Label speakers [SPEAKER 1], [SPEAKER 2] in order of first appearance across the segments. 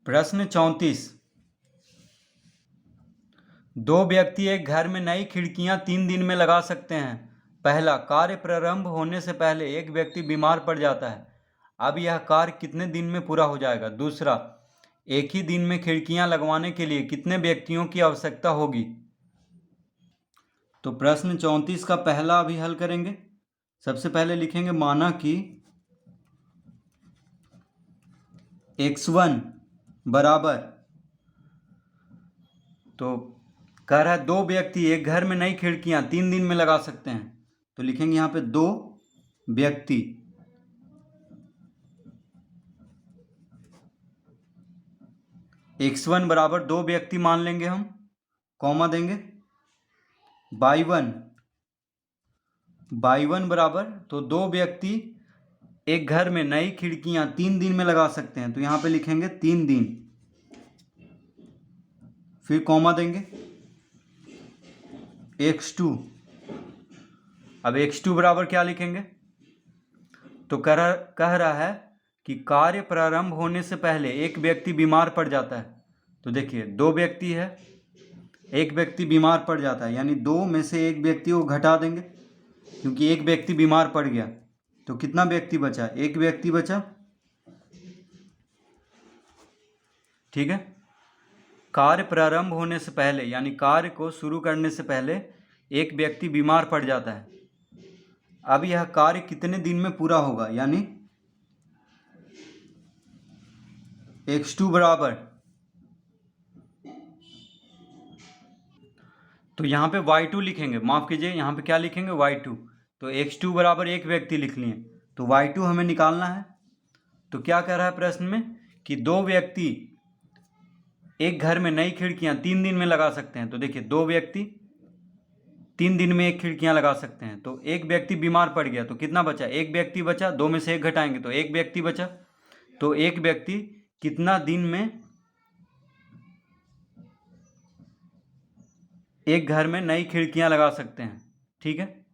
[SPEAKER 1] प्रश्न 34। दो व्यक्ति एक घर में नई खिड़कियां 3 दिन में लगा सकते हैं। पहला, कार्य प्रारंभ होने से पहले एक व्यक्ति बीमार पड़ जाता है। अब यह कार्य कितने दिन में पूरा हो जाएगा? दूसरा, एक ही दिन में खिड़कियां लगवाने के लिए कितने व्यक्तियों की आवश्यकता होगी? तो प्रश्न 34 का पहला अभी हल करेंगे। सबसे पहले लिखेंगे माना कि x1 बराबर, तो कह रहा है दो व्यक्ति एक घर में नई खिड़कियां 3 दिन में लगा सकते हैं। तो लिखेंगे यहां पे दो व्यक्ति x1 बराबर दो व्यक्ति मान लेंगे हम, कॉमा देंगे। y1 बराबर, तो दो व्यक्ति एक घर में नई खिड़कियां 3 दिन में लगा सकते हैं। तो यहां पे लिखेंगे 3 दिन, फिर कॉमा देंगे। x2, अब x2 बराबर क्या लिखेंगे? तो कह रहा है कि कार्य प्रारंभ होने से पहले एक व्यक्ति बीमार पड़ जाता है। तो देखिए दो व्यक्ति है, एक व्यक्ति बीमार पड़ जाता है, यानी दो में से एक व्यक्ति को घटा देंगे, क्योंकि एक व्यक्ति बीमार पड़ गया। तो कितना व्यक्ति बचा? एक व्यक्ति बचा। ठीक है, कार्य प्रारंभ होने से पहले यानी कार्य को शुरू करने से पहले एक व्यक्ति बीमार पड़ जाता है। अब यह कार्य कितने दिन में पूरा होगा? यानी x2 बराबर, तो यहाँ पे y2 लिखेंगे, माफ कीजिए यहाँ पे क्या लिखेंगे? y2। तो x2 बराबर एक व्यक्ति लिख लिए, तो y2 हमें निकालना है। तो क्या कह रहा है प्रश्न में कि दो व्यक्ति एक घर में नई खिड़कियां 3 दिन में लगा सकते हैं। तो देखिए दो व्यक्ति 3 दिन में एक खिड़कियां लगा सकते हैं। तो एक व्यक्ति बीमार पड़ गया, तो कितना बचा? एक व्यक्ति बचा, दो में से एक घटाएंगे तो एक व्यक्ति बचा। तो एक व्यक्ति कितना दिन में एक घर में नई खिड़कियां लगा सकते हैं? ठीक है,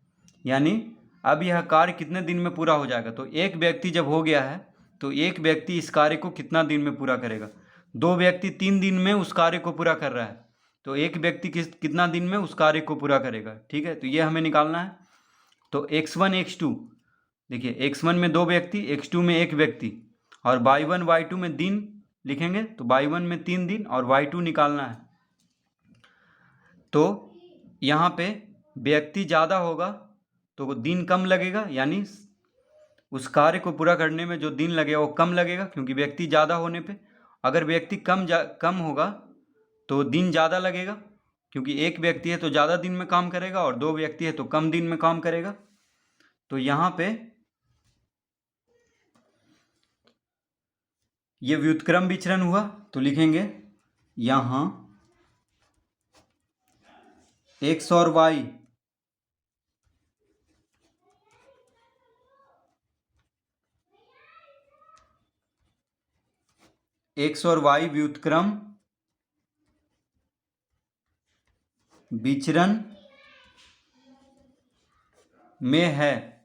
[SPEAKER 1] यानी अब यह कार्य कितने दिन में पूरा हो जाएगा? तो एक व्यक्ति जब हो गया है तो एक व्यक्ति इस कार्य को कितना दिन में पूरा करेगा? दो व्यक्ति 3 दिन में उस कार्य को पूरा कर रहा है, तो एक व्यक्ति कितना दिन में उस कार्य को पूरा करेगा? ठीक है, तो ये हमें निकालना है। तो x1 x2, देखिए x1 में दो व्यक्ति, x2 में एक व्यक्ति, और y1 y2 में दिन लिखेंगे। तो y1 में 3 दिन और y2 निकालना है। तो यहाँ पे व्यक्ति ज़्यादा होगा तो दिन कम लगेगा, यानी उस कार्य को पूरा करने में जो दिन लगेगा वो कम लगेगा, क्योंकि व्यक्ति ज़्यादा होने पे। अगर व्यक्ति कम होगा तो दिन ज़्यादा लगेगा, क्योंकि एक व्यक्ति है तो ज़्यादा दिन में काम करेगा और दो व्यक्ति है तो कम दिन में काम करेगा। तो यहाँ पे ये व्युत्क्रम विचरण हुआ, तो लिखेंगे यहाँ x और y व्युत्क्रम विचरण में है।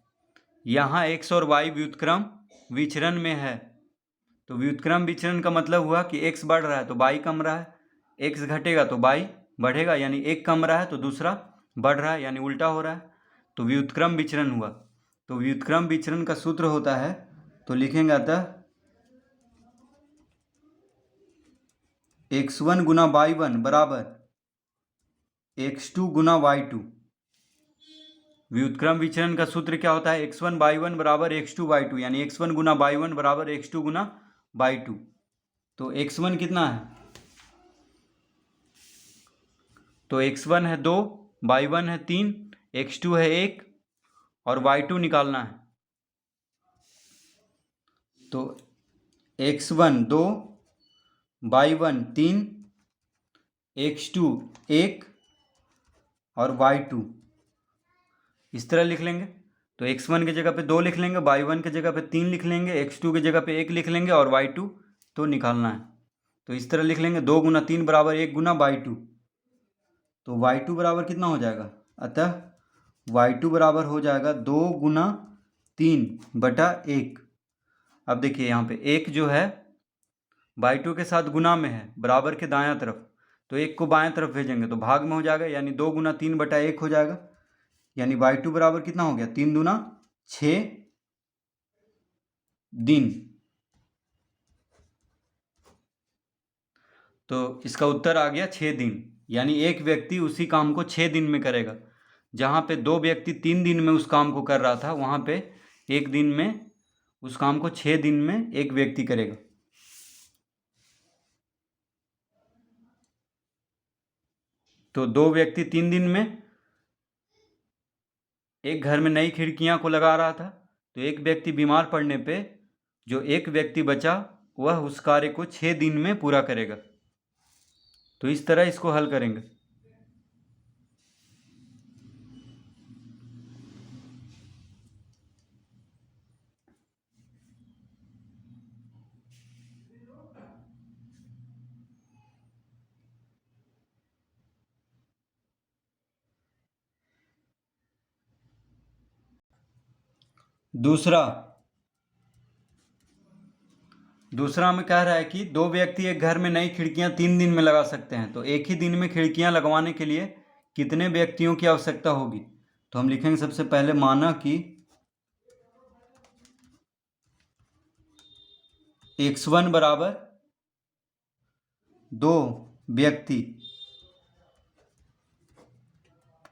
[SPEAKER 1] यहाँ x और y व्युत्क्रम विचरण में है। तो व्युत्क्रम विचरण का मतलब हुआ कि x बढ़ रहा है तो y कम रहा है, x घटेगा तो y बढ़ेगा, यानी एक कम रहा है तो दूसरा बढ़ रहा है, यानी उल्टा हो रहा है। तो व्युत्क्रम विचरण हुआ। तो व्युत्क्रम विचरण का सूत्र होता है, तो लिखेंगे अतः x1 गुना y1 बराबर x2 गुना y2। व्युत्क्रम विचरण का सूत्र क्या होता है? x1 y1 बराबर x2 y2, यानी x1 गुना y1 बराबर x2 गुना y2। तो x1 कितना है? तो x1 है 2, y1 है 3, x2 है 1 और y2 निकालना है। तो x1 2, y1 3, x2 1 और y2 इस तरह लिख लेंगे। तो x1 की जगह पे 2 लिख लेंगे, y1 की जगह पे 3 लिख लेंगे, x2 की जगह पे 1 लिख लेंगे और y2 तो निकालना है। तो इस तरह लिख लेंगे 2 गुना 3 बराबर 1 गुना y2। तो y2 बराबर कितना हो जाएगा? अतः y2 बराबर हो जाएगा 2 गुना 3 बटा 1। अब देखिए यहाँ पे 1 जो है y2 के साथ गुना में है, बराबर के दायां तरफ, तो 1 को बाएं तरफ भेजेंगे तो भाग में हो जाएगा, यानी 2 गुना 3/1 हो जाएगा। यानी y2 बराबर कितना हो गया, 3 दूना 6 दिन। तो इसका उत्तर आ गया 6 दिन। यानी एक व्यक्ति उसी काम को 6 दिन में करेगा। जहाँ पे 2 व्यक्ति 3 दिन में उस काम को कर रहा था, वहाँ पे एक दिन में उस काम को 6 दिन में एक व्यक्ति करेगा। तो 2 व्यक्ति 3 दिन में एक घर में नई खिड़कियां को लगा रहा था, तो एक व्यक्ति बीमार पड़ने पे जो एक व्यक्ति बचा वह उस कार्य को 6 दिन में पूरा करेगा। तो इस तरह इसको हल करेंगे। दूसरा में कह रहा है कि 2 व्यक्ति एक घर में नई खिड़कियां 3 दिन में लगा सकते हैं, तो एक ही दिन में खिड़कियां लगवाने के लिए कितने व्यक्तियों की आवश्यकता होगी। तो हम लिखेंगे सबसे पहले, माना कि x1 बराबर 2 व्यक्ति,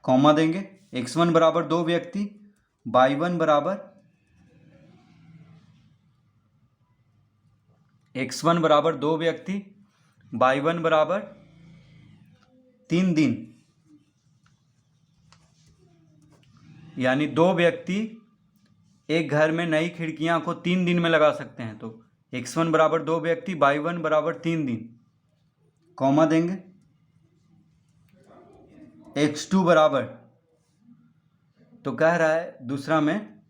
[SPEAKER 1] कॉमा देंगे, x1 बराबर 2 व्यक्ति, y1 बराबर x1 बराबर 2 व्यक्ति, y1 बराबर 3 दिन। यानी 2 व्यक्ति एक घर में नई खिड़कियां को 3 दिन में लगा सकते हैं। तो x1 बराबर 2 व्यक्ति, y1 बराबर 3 दिन, कॉमा देंगे, x2 बराबर, तो कह रहा है दूसरा में,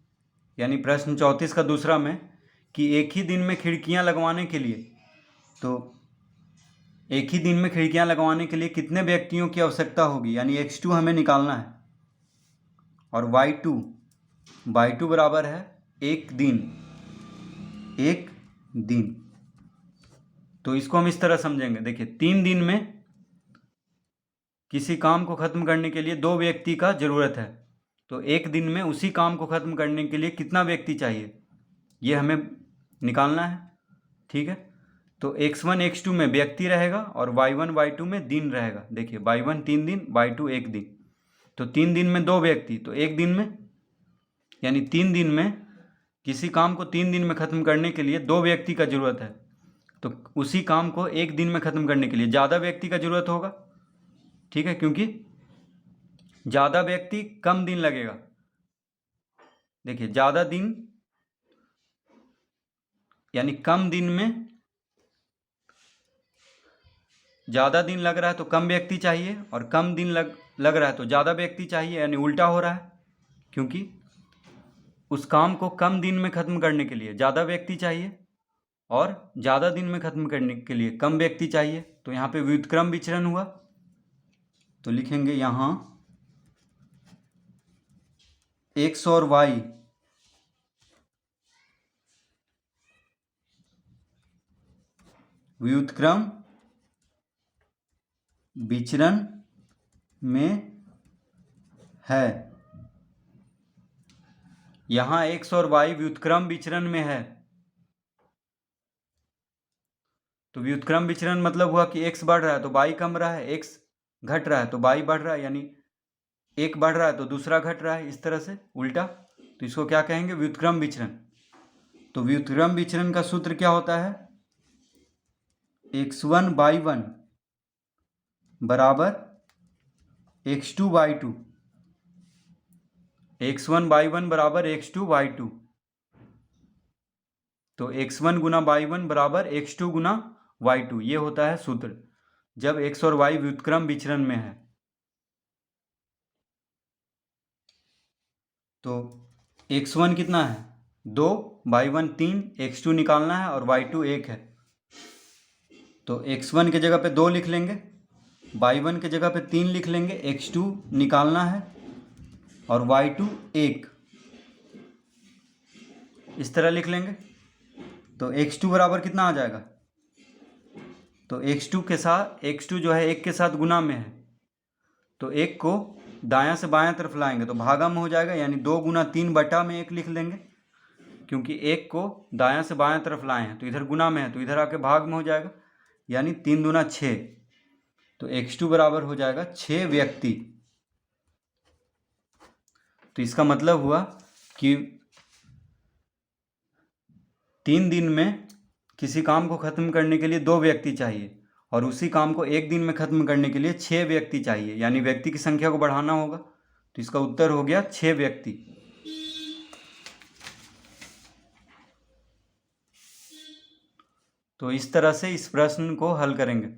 [SPEAKER 1] यानी प्रश्न 34 का दूसरा में, कि एक ही दिन में खिड़कियां लगवाने के लिए, तो एक ही दिन में खिड़कियां लगवाने के लिए कितने व्यक्तियों की आवश्यकता होगी, यानी x2 हमें निकालना है। और y2 बराबर है 1 दिन। तो इसको हम इस तरह समझेंगे, देखिए 3 दिन में किसी काम को ख़त्म करने के लिए 2 व्यक्ति का ज़रूरत है, तो एक दिन में उसी काम को ख़त्म करने के लिए कितना व्यक्ति चाहिए, ये हमें निकालना है। ठीक है, तो x1 x2 में व्यक्ति रहेगा और y1 y2 में दिन रहेगा। देखिए y1 3 दिन, y2 1 दिन, तो 3 दिन में 2 व्यक्ति, तो एक दिन में, यानी 3 दिन में किसी काम को 3 दिन में ख़त्म करने के लिए 2 व्यक्ति का ज़रूरत है, तो उसी काम को एक दिन में ख़त्म करने के लिए ज़्यादा व्यक्ति का ज़रूरत होगा। ठीक है, क्योंकि ज़्यादा व्यक्ति कम दिन लगेगा। देखिए ज़्यादा दिन यानी कम दिन में ज़्यादा दिन लग रहा है तो कम व्यक्ति चाहिए, और कम दिन लग रहा है तो ज़्यादा व्यक्ति चाहिए, यानी उल्टा हो रहा है, क्योंकि उस काम को कम दिन में ख़त्म करने के लिए ज़्यादा व्यक्ति चाहिए और ज़्यादा दिन में ख़त्म करने के लिए कम व्यक्ति चाहिए। तो यहाँ पे व्युत्क्रम विचरण हुआ, तो लिखेंगे यहाँ x और y व्युत्क्रम विचरण में है। यहाँ x और y व्युत्क्रम विचरण में है, तो व्युत्क्रम विचरण मतलब हुआ कि x बढ़ रहा है तो y कम रहा है, x घट रहा है तो y बढ़ रहा है, यानी एक बढ़ रहा है तो दूसरा घट रहा है, इस तरह से उल्टा। तो इसको क्या कहेंगे, व्युत्क्रम विचरण। तो व्युत्क्रम विचरण का सूत्र क्या होता है, x1 y1 बराबर x2 y2, x1 y1 बराबर x2 y2, तो x1 गुना y1 बराबर x2 गुना y2, ये होता है सूत्र जब x और y व्युत्क्रम विचरण में है। तो x1 कितना है 2, y1 3, x2 निकालना है और y2 1 है, तो x1 के जगह पे 2 लिख लेंगे, y1 के जगह पे 3 लिख लेंगे, x2 निकालना है और y2 1, इस तरह लिख लेंगे। तो x2 बराबर कितना आ जाएगा, तो x2 के साथ x2 जो है 1 के साथ गुना में है, तो 1 को दायां से बायां तरफ लाएंगे तो भागा में हो जाएगा, यानी 2 गुना 3 बटा में 1 लिख लेंगे, क्योंकि 1 को दायां से बायां तरफ लाए हैं तो इधर गुना में है तो इधर आके भाग में हो जाएगा, यानी 3 दूना 6। तो x2 बराबर हो जाएगा 6 व्यक्ति। तो इसका मतलब हुआ कि 3 दिन में किसी काम को ख़त्म करने के लिए 2 व्यक्ति चाहिए और उसी काम को 1 दिन में ख़त्म करने के लिए 6 व्यक्ति चाहिए, यानी व्यक्ति की संख्या को बढ़ाना होगा। तो इसका उत्तर हो गया 6 व्यक्ति। तो इस तरह से इस प्रश्न को हल करेंगे।